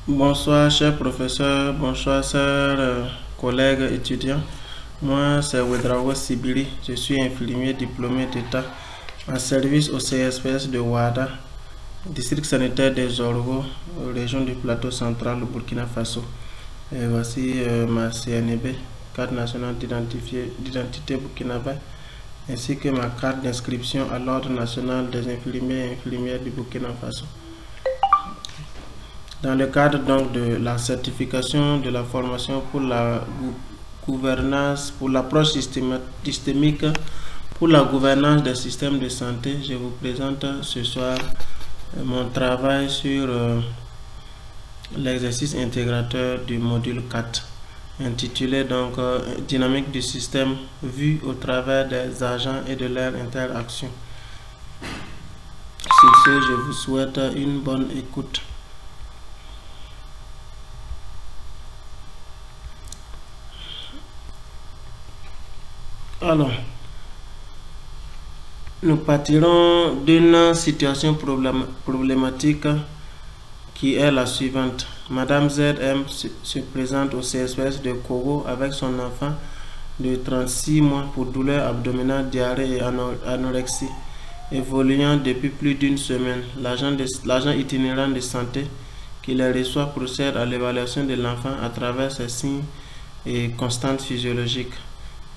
Bonsoir, cher professeur, bonsoir, chers collègues étudiants. Moi, c'est Wedrawo Sibiri. Je suis infirmier diplômé d'État en service au CSPS de Ouada, district sanitaire des Orgo, région du plateau central, au Burkina Faso. Et voici ma CNB, carte nationale d'identité burkinabé, ainsi que ma carte d'inscription à l'ordre national des infirmiers et infirmières du Burkina Faso. Dans le cadre donc de la certification de la formation pour la gouvernance, pour l'approche systémique, pour la gouvernance des systèmes de santé, je vous présente ce soir mon travail sur l'exercice intégrateur du module 4, intitulé donc Dynamique du système vu au travers des agents et de leur interaction. Sur ce, je vous souhaite une bonne écoute. Alors, nous partirons d'une situation problématique qui est la suivante. Madame ZM se présente au CSPS de Kogo avec son enfant de 36 mois pour douleur abdominale, diarrhée et anorexie, évoluant depuis plus d'une semaine. L'agent itinérant de santé qui les reçoit procède à l'évaluation de l'enfant à travers ses signes et constantes physiologiques.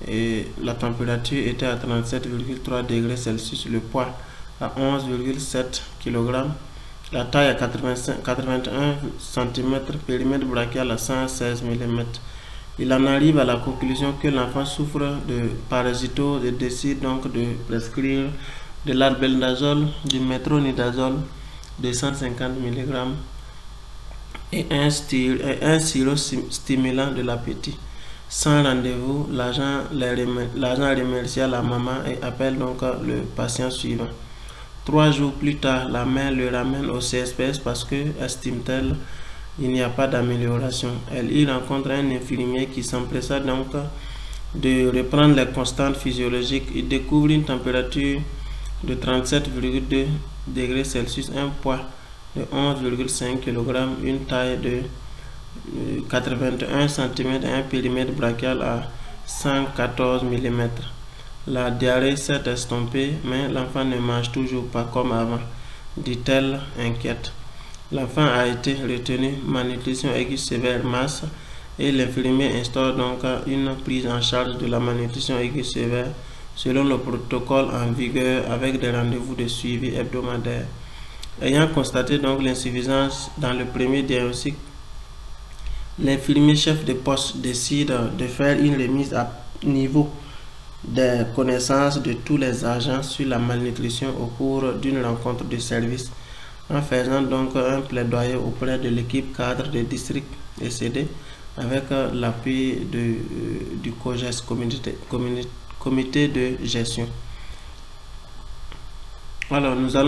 Et la température était à 37,3 degrés Celsius, le poids à 11,7 kg, la taille à 81 cm, périmètre brachial à 116 mm. Il en arrive à la conclusion que l'enfant souffre de parasitose et décide donc de prescrire de l'albendazole, du métronidazole de 150 mg et un stimulant de l'appétit. Sans rendez-vous, l'agent remercia la maman et appelle donc le patient suivant. 3 jours plus tard, la mère le ramène au CSPS parce que, estime-t-elle, il n'y a pas d'amélioration. Elle y rencontre un infirmier qui s'empressa donc de reprendre les constantes physiologiques. Il découvre une température de 37,2 degrés Celsius, un poids de 11,5 kg, une taille de 81 cm et un périmètre brachial à 114 mm. La diarrhée s'est estompée, mais l'enfant ne mange toujours pas comme avant, dit-elle inquiète. L'enfant a été retenu, malnutrition aiguë sévère masse, et l'infirmier instaure donc une prise en charge de la malnutrition aiguë sévère selon le protocole en vigueur avec des rendez-vous de suivi hebdomadaire. Ayant constaté donc l'insuffisance dans le premier diagnostic, l'infirmier chef de poste décide de faire une remise à niveau des connaissances de tous les agents sur la malnutrition au cours d'une rencontre de service, en faisant donc un plaidoyer auprès de l'équipe cadre des districts ECD avec l'appui du COGES, comité de gestion. Alors nous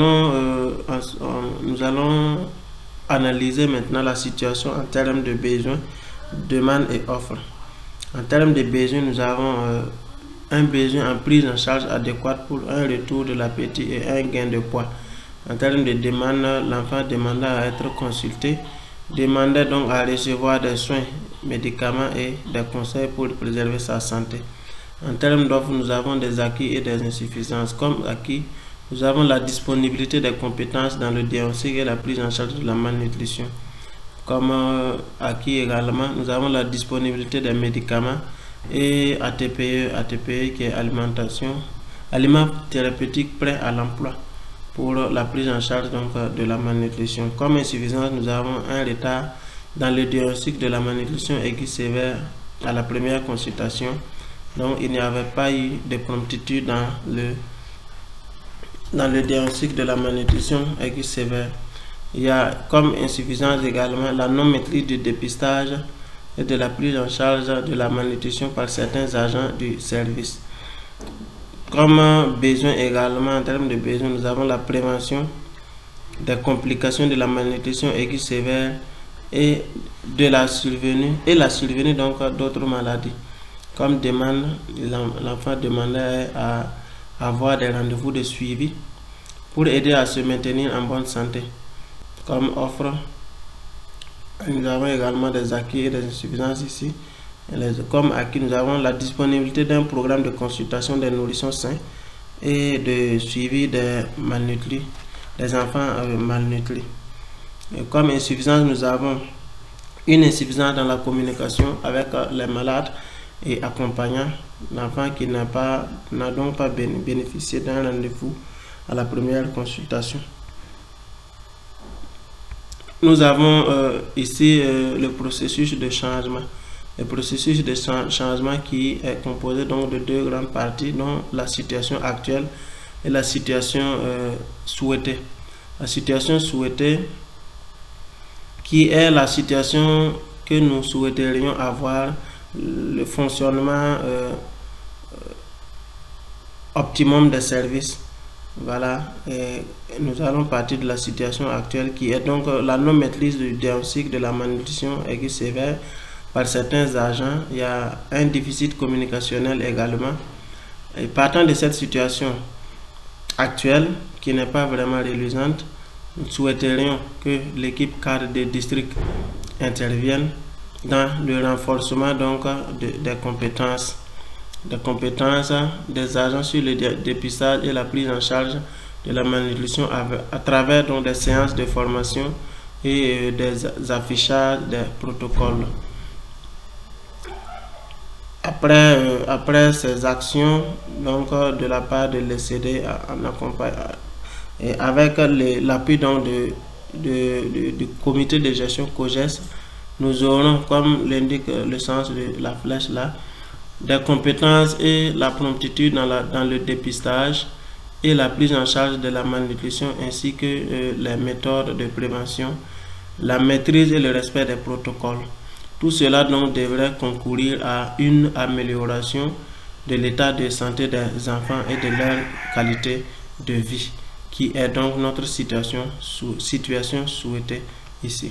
allons analyser maintenant la situation en termes de besoins, demande et offre. En termes de besoins, nous avons un besoin en prise en charge adéquate pour un retour de l'appétit et un gain de poids. En termes de demande, l'enfant demandait à être consulté, demandait donc à recevoir des soins, médicaments et des conseils pour préserver sa santé. En termes d'offres, nous avons des acquis et des insuffisances. Comme acquis, nous avons la disponibilité des compétences dans le diagnostic et la prise en charge de la malnutrition. Comme acquis également, nous avons la disponibilité des médicaments et ATPE qui est aliments thérapeutiques prêts à l'emploi pour la prise en charge donc, de la malnutrition. Comme insuffisance, nous avons un retard dans le diagnostic de la malnutrition aiguë sévère à la première consultation. Donc il n'y avait pas eu de promptitude dans le diagnostic de la malnutrition aiguë sévère. Il y a comme insuffisance également la non-maîtrise du dépistage et de la prise en charge de la malnutrition par certains agents du service. Comme besoin également, en termes de besoin, nous avons la prévention des complications de la malnutrition aiguë sévère et la survenue donc d'autres maladies. Comme demande, l'enfant demandait à avoir des rendez-vous de suivi pour aider à se maintenir en bonne santé. Comme offre, Nous avons également des acquis et des insuffisances ici. Comme acquis, nous avons la disponibilité d'un programme de consultation des nourrissons sains et de suivi des malnutris, des enfants malnutris. Et comme insuffisance, nous avons une insuffisance dans la communication avec les malades et accompagnants. L'enfant qui n'a donc pas bénéficié d'un rendez-vous à la première consultation. Nous avons ici le processus de changement. Le processus de changement qui est composé donc de deux grandes parties, dont la situation actuelle et la situation souhaitée. La situation souhaitée qui est la situation que nous souhaiterions avoir, le fonctionnement optimum des services. Voilà, et nous allons partir de la situation actuelle qui est donc la non-maîtrise du diagnostic de la malnutrition aiguë sévère par certains agents. Il y a un déficit communicationnel également. Et partant de cette situation actuelle qui n'est pas vraiment reluisante, nous souhaiterions que l'équipe cadre des districts intervienne dans le renforcement donc des compétences des agents sur le dépistage et la prise en charge de la malnutrition à travers donc des séances de formation et des affichages des protocoles. Après ces actions donc de la part de l'ECD en accompagnement et avec l'appui donc du comité de gestion COGES, nous aurons, comme l'indique le sens de la flèche là, des compétences et la promptitude dans le dépistage et la prise en charge de la malnutrition ainsi que les méthodes de prévention, la maîtrise et le respect des protocoles. Tout cela donc devrait concourir à une amélioration de l'état de santé des enfants et de leur qualité de vie, qui est donc notre situation souhaitée ici.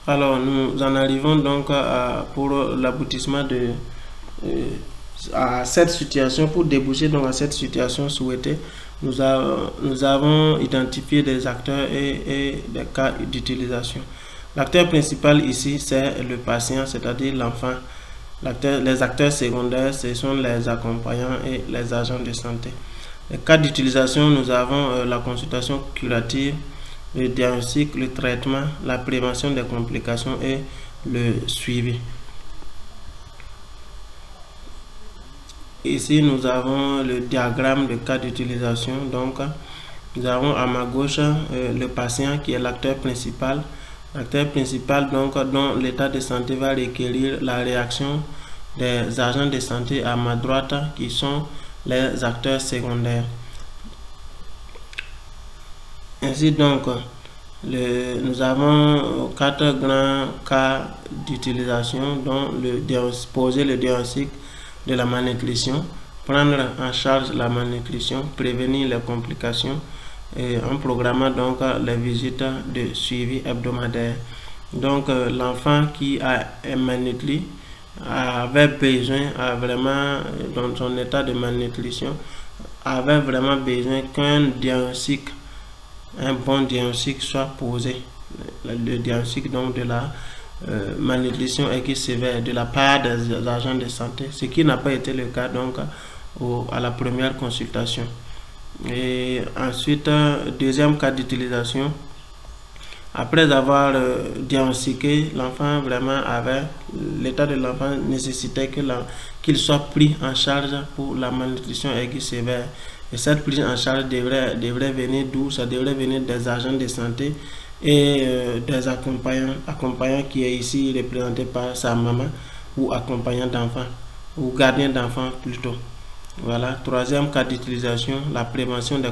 Alors, nous en arrivons donc pour l'aboutissement à cette situation, pour déboucher donc à cette situation souhaitée. Nous avons identifié des acteurs et des cas d'utilisation. L'acteur principal ici, c'est le patient, c'est-à-dire l'enfant. Les acteurs secondaires, ce sont les accompagnants et les agents de santé. Les cas d'utilisation, nous avons la consultation curative, le diagnostic, le traitement, la prévention des complications et le suivi. Ici, nous avons le diagramme de cas d'utilisation. Donc, nous avons à ma gauche le patient qui est l'acteur principal. L'acteur principal, donc, dont l'état de santé va requérir la réaction des agents de santé à ma droite, qui sont les acteurs secondaires. Ainsi donc, nous avons 4 grands cas d'utilisation, dont poser le diagnostic de la malnutrition, prendre en charge la malnutrition, prévenir les complications et en programmant donc les visites de suivi hebdomadaire. Donc l'enfant qui est malnutri avait besoin dans son état de malnutrition, avait vraiment besoin qu'un diagnostic, un bon diagnostic soit posé, le diagnostic donc de la malnutrition aiguë sévère de la part des agents de santé, ce qui n'a pas été le cas donc à la première consultation. Et ensuite, deuxième cas d'utilisation, après avoir diagnostiqué, l'enfant vraiment avait, l'état de l'enfant nécessitait qu'il soit pris en charge pour la malnutrition aiguë sévère. Et cette prise en charge devrait venir d'où? Ça devrait venir des agents de santé et des accompagnants qui est ici représenté par sa maman ou accompagnant d'enfant ou gardien d'enfant plutôt. Voilà. Troisième cas d'utilisation, la prévention des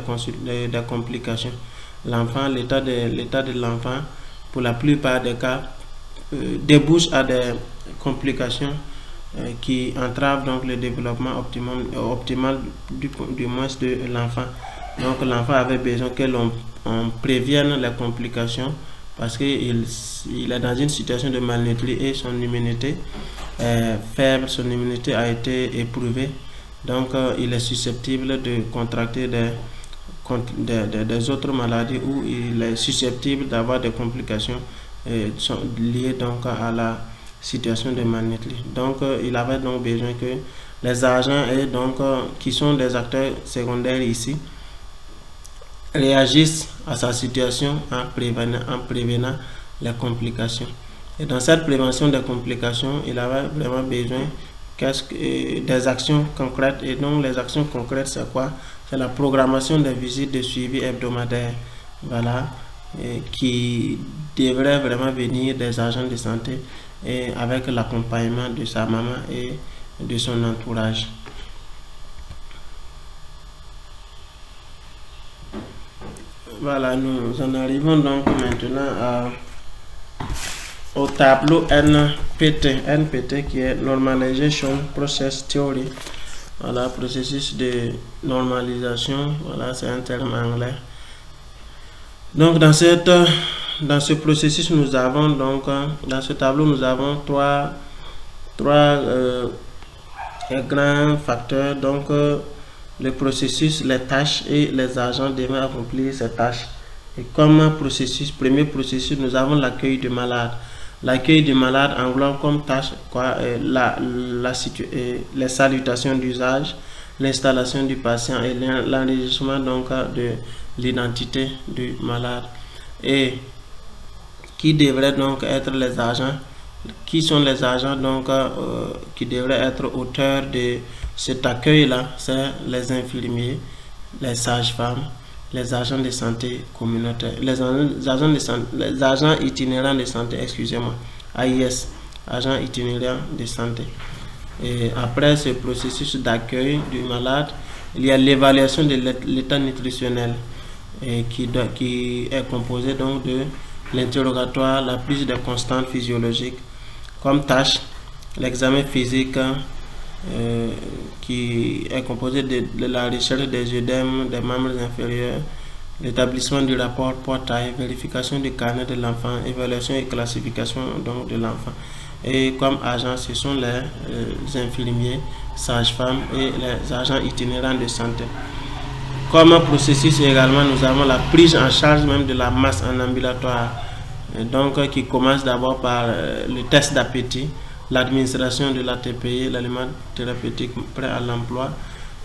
complications. L'enfant, l'état de l'enfant, pour la plupart des cas, débouche à des complications qui entravent donc le développement optimal du moins de l'enfant. Donc l'enfant avait besoin que l'on prévienne les complications parce qu'il est dans une situation de malnutri et son immunité est faible, son immunité a été éprouvée. Donc il est susceptible de contracter des des autres maladies où il est susceptible d'avoir des complications liées donc à la situation de Mannetli. Donc il avait donc besoin que les agents et donc qui sont des acteurs secondaires ici réagissent à sa situation en prévenant les complications. Et dans cette prévention des complications, il avait vraiment besoin des actions concrètes. Et donc les actions concrètes, c'est quoi? C'est la programmation des visites de suivi hebdomadaire, voilà, qui devrait vraiment venir des agents de santé et avec l'accompagnement de sa maman et de son entourage. Voilà, nous en arrivons donc maintenant au tableau NPT qui est Normalization Process Theory. Voilà, processus de normalisation, voilà, c'est un terme anglais. Donc dans ce processus, nous avons donc dans ce tableau, nous avons trois grands facteurs. Donc le processus, les tâches et les agents devraient accomplir ces tâches. Et comme premier processus, nous avons l'accueil du malade. L'accueil du malade englobe comme tâche les salutations d'usage, l'installation du patient et l'enregistrement donc de l'identité du malade. Et qui devraient donc être les agents? Qui sont les agents donc qui devraient être auteurs de cet accueil-là? C'est les infirmiers, les sages-femmes, les agents de santé communautaire, les agents itinérants de santé, excusez-moi, AIS, agents itinérants de santé. Et après ce processus d'accueil du malade, il y a l'évaluation de l'état nutritionnel qui est composé donc de l'interrogatoire, la prise de constantes physiologiques comme tâche, l'examen physique qui est composé de la recherche des œdèmes des membres inférieurs, l'établissement du rapport poids-taille, vérification du carnet de l'enfant, évaluation et classification donc de l'enfant. Et comme agents, ce sont les infirmiers, sages-femmes et les agents itinérants de santé. Comme processus également, nous avons la prise en charge même de la masse en ambulatoire, donc qui commence d'abord par le test d'appétit, l'administration de l'ATPI, l'aliment thérapeutique prêt à l'emploi,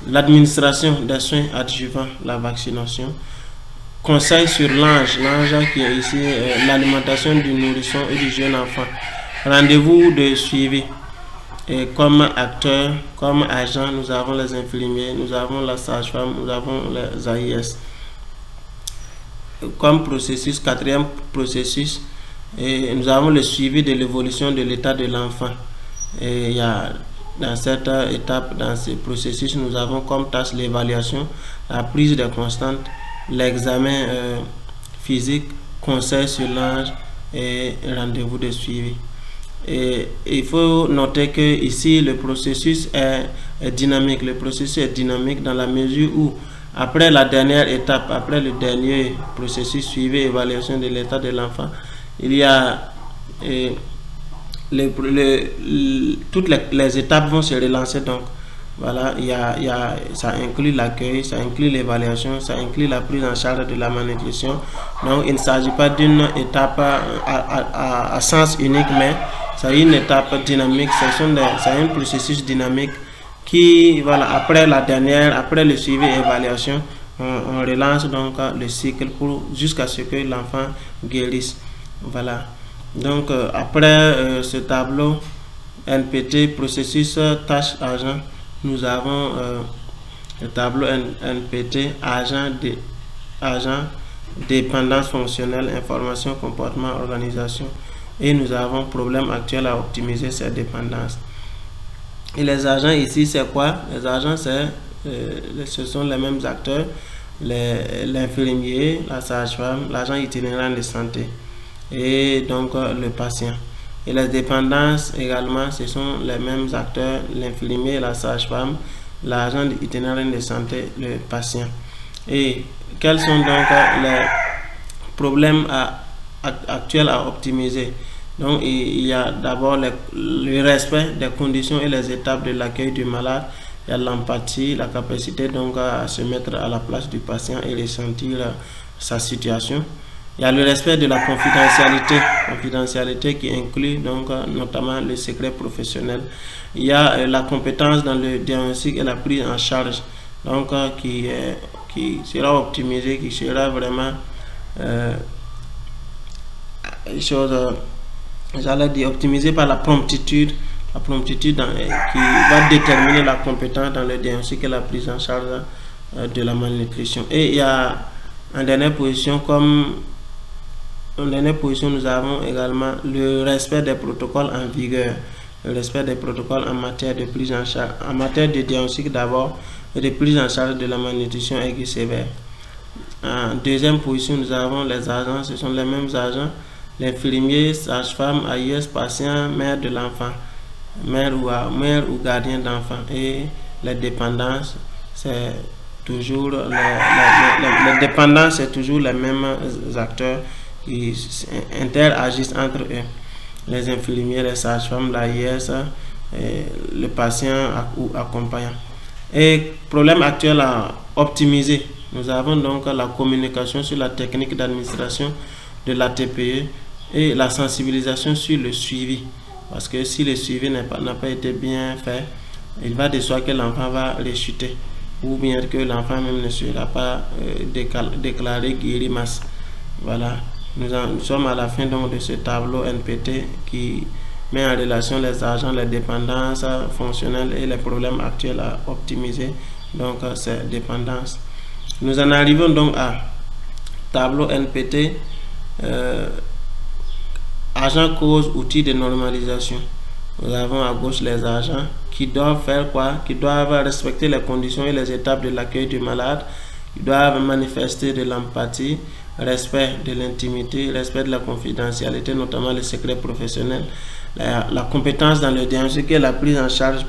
l'administration des soins adjuvants, la vaccination, conseil sur l'ange qui est ici l'alimentation du nourrisson et du jeune enfant, rendez-vous de suivi. Et comme acteurs, comme agents, nous avons les infirmiers, nous avons la sage-femme, nous avons les AIS. Comme processus, quatrième processus, et nous avons le suivi de l'évolution de l'état de l'enfant. Et il y a dans cette étape, dans ce processus, nous avons comme tâche l'évaluation, la prise de constantes, l'examen physique, conseil sur l'âge et rendez-vous de suivi. Et il faut noter que ici le processus est dynamique. Le processus est dynamique dans la mesure où après la dernière étape, après le dernier processus suivi, évaluation de l'état de l'enfant, il y a toutes les étapes vont se relancer. Donc voilà, ça inclut l'accueil, ça inclut l'évaluation, ça inclut la prise en charge de la malnutrition. Donc il ne s'agit pas d'une étape à sens unique, mais c'est une étape dynamique. C'est un processus dynamique qui, voilà, après le suivi et évaluation, on relance donc le cycle jusqu'à ce que l'enfant guérisse. Voilà. Donc après ce tableau NPT, processus, tâche, agent, nous avons le tableau NPT, agent, dépendance fonctionnelle, information, comportement, organisation. Et nous avons problème actuel à optimiser ces dépendances. Et les agents ici, c'est quoi? Les agents, ce sont les mêmes acteurs, l'infirmier, la sage-femme, l'agent itinérant de santé et donc le patient. Et les dépendances également, ce sont les mêmes acteurs, l'infirmier, la sage-femme, l'agent itinérant de santé, le patient. Et quels sont donc les problèmes actuels à optimiser? Donc il y a d'abord le respect des conditions et les étapes de l'accueil du malade, il y a l'empathie, la capacité donc à se mettre à la place du patient et ressentir sa situation. Il y a le respect de la confidentialité qui inclut donc notamment le secret professionnel. Il y a la compétence dans le diagnostic et la prise en charge, donc qui sera optimisée, qui sera vraiment j'allais dire optimisée par la promptitude qui va déterminer la compétence dans le diagnostic et la prise en charge de la malnutrition. Et il y a en dernière position, nous avons également le respect des protocoles en vigueur, le respect des protocoles en matière de prise en charge, en matière de diagnostic d'abord et de prise en charge de la malnutrition aiguë sévère. En deuxième position, nous avons les agents, ce sont les mêmes agents, l'infirmier, sage-femme, AIS, patient, mère de l'enfant, mère ou gardien d'enfant. Et les dépendances, c'est toujours les dépendances, c'est toujours les mêmes acteurs qui interagissent entre eux. Les infirmiers, les sages-femmes, l'AIS, le patient ou accompagnant. Et problème actuel à optimiser, nous avons donc la communication sur la technique d'administration de la TPE et la sensibilisation sur le suivi. Parce que si le suivi n'a pas été bien fait, il va de soi que l'enfant va rechuter, ou bien que l'enfant même ne sera pas déclaré guéri masse. Voilà, nous sommes à la fin donc de ce tableau NPT qui met en relation les agents, les dépendances fonctionnelles et les problèmes actuels à optimiser, donc ces dépendances. Nous en arrivons donc à tableau NPT, agents, causes, outils de normalisation. Nous avons à gauche les agents qui doivent faire quoi? Qui doivent respecter les conditions et les étapes de l'accueil du malade, qui doivent manifester de l'empathie, respect de l'intimité, respect de la confidentialité, notamment le secret professionnel, la compétence dans le diagnostic et la prise en charge,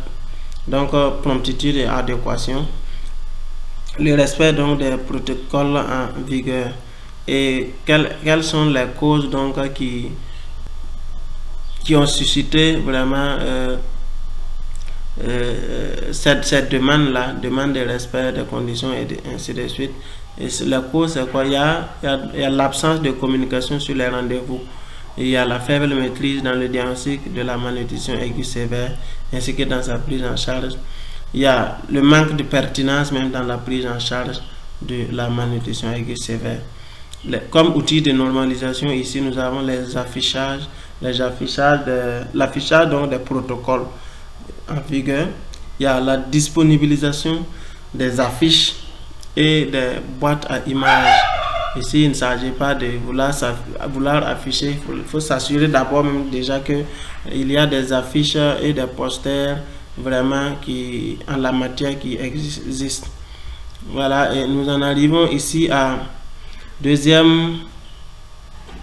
donc promptitude et adéquation, le respect donc des protocoles en vigueur. Et quelles sont les causes donc qui ont suscité vraiment cette demande-là, demande de respect des conditions et ainsi de suite. Et la cause, c'est quoi? Il y a l'absence de communication sur les rendez-vous. Il y a la faible maîtrise dans le diagnostic de la malnutrition aiguë sévère, ainsi que dans sa prise en charge. Il y a le manque de pertinence même dans la prise en charge de la malnutrition aiguë sévère. Comme outil de normalisation, ici nous avons l'affichage donc des protocoles en vigueur. Il y a la disponibilisation des affiches et des boîtes à images. Ici, il ne s'agit pas de vouloir afficher. Il faut s'assurer d'abord même déjà que il y a des affiches et des posters vraiment qui en la matière qui existent. Voilà, et nous en arrivons ici à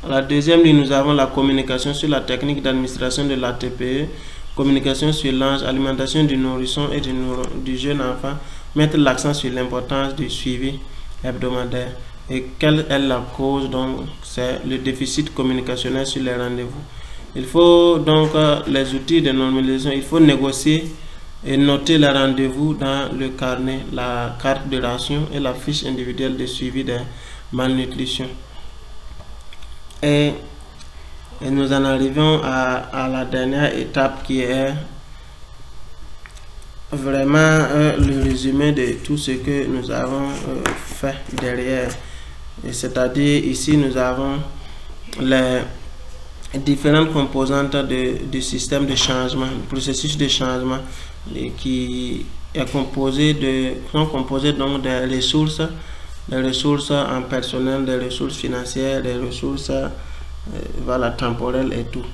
la deuxième ligne. Nous avons la communication sur la technique d'administration de la TPE, communication sur l'âge, alimentation du nourrisson et du jeune enfant, mettre l'accent sur l'importance du suivi hebdomadaire. Et quelle est la cause? Donc, c'est le déficit communicationnel sur les rendez-vous. Il faut donc les outils de normalisation, il faut négocier et noter les rendez-vous dans le carnet, la carte de ration et la fiche individuelle de suivi des malnutrition. Et nous en arrivons à la dernière étape qui est vraiment le résumé de tout ce que nous avons fait derrière. C'est-à-dire ici nous avons les différentes composantes du système de changement, le processus de changement qui est composé donc des ressources en personnel, des ressources financières, des ressources voilà, temporelles et tout.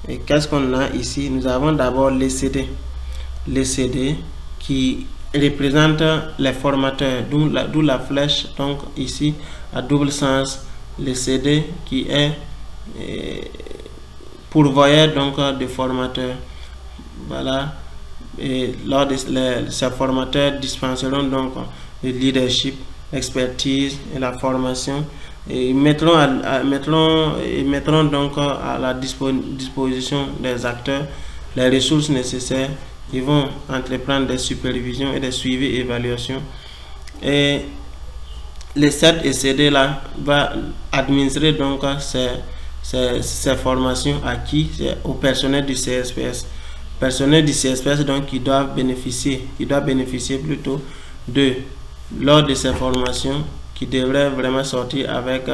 Et qu'est-ce qu'on a ici? Nous avons d'abord les CD qui représente les formateurs, d'où la flèche donc ici à double sens, le CD qui est pourvoyeur donc de formateurs. Voilà, et lors de ces formateurs dispenseront donc le leadership, l'expertise et la formation, et mettront donc à la disposition des acteurs les ressources nécessaires Ils vont entreprendre des supervisions et des suivis et évaluations. Et les CED et CD là va administrer donc ces formations acquises au personnel du CSPS. Personnel du CSPS donc qui doit bénéficier plutôt lors de ces formations, qui devrait vraiment sortir avec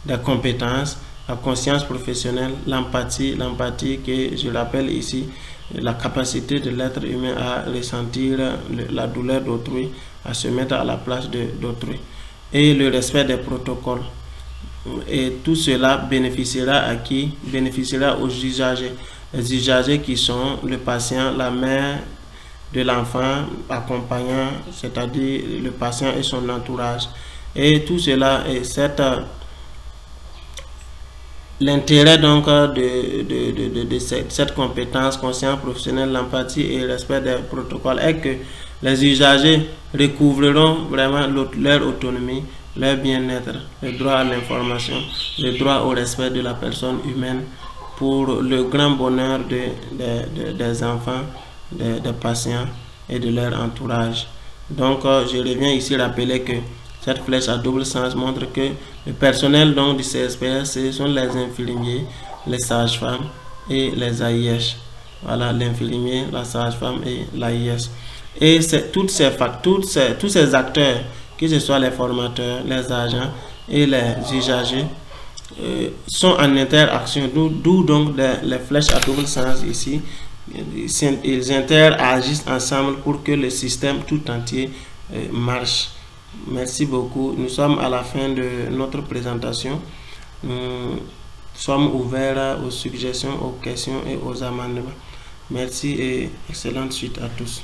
des compétences, la conscience professionnelle, l'empathie que je rappelle ici, la capacité de l'être humain à ressentir la douleur d'autrui, à se mettre à la place d'autrui, et le respect des protocoles. Et tout cela bénéficiera à qui? Bénéficiera aux usagers. Les usagers qui sont le patient, la mère de l'enfant accompagnant, c'est-à-dire le patient et son entourage. Et tout cela, et l'intérêt donc de cette compétence, conscience professionnelle, l'empathie et le respect des protocoles est que les usagers recouvreront vraiment leur autonomie, leur bien-être, le droit à l'information, le droit au respect de la personne humaine pour le grand bonheur des enfants, des patients et de leur entourage. Donc, je reviens ici rappeler que cette flèche à double sens montre que le personnel donc du CSPS, ce sont les infirmiers, les sages-femmes et les AIS. Voilà, l'infirmier, la sage-femme et l'AIS. Et tous ces acteurs, que ce soit les formateurs, les agents et les usagers, sont en interaction, d'où donc les flèches à double sens ici. Ils interagissent ensemble pour que le système tout entier marche. Merci beaucoup. Nous sommes à la fin de notre présentation. Nous sommes ouverts aux suggestions, aux questions et aux amendements. Merci et excellente suite à tous.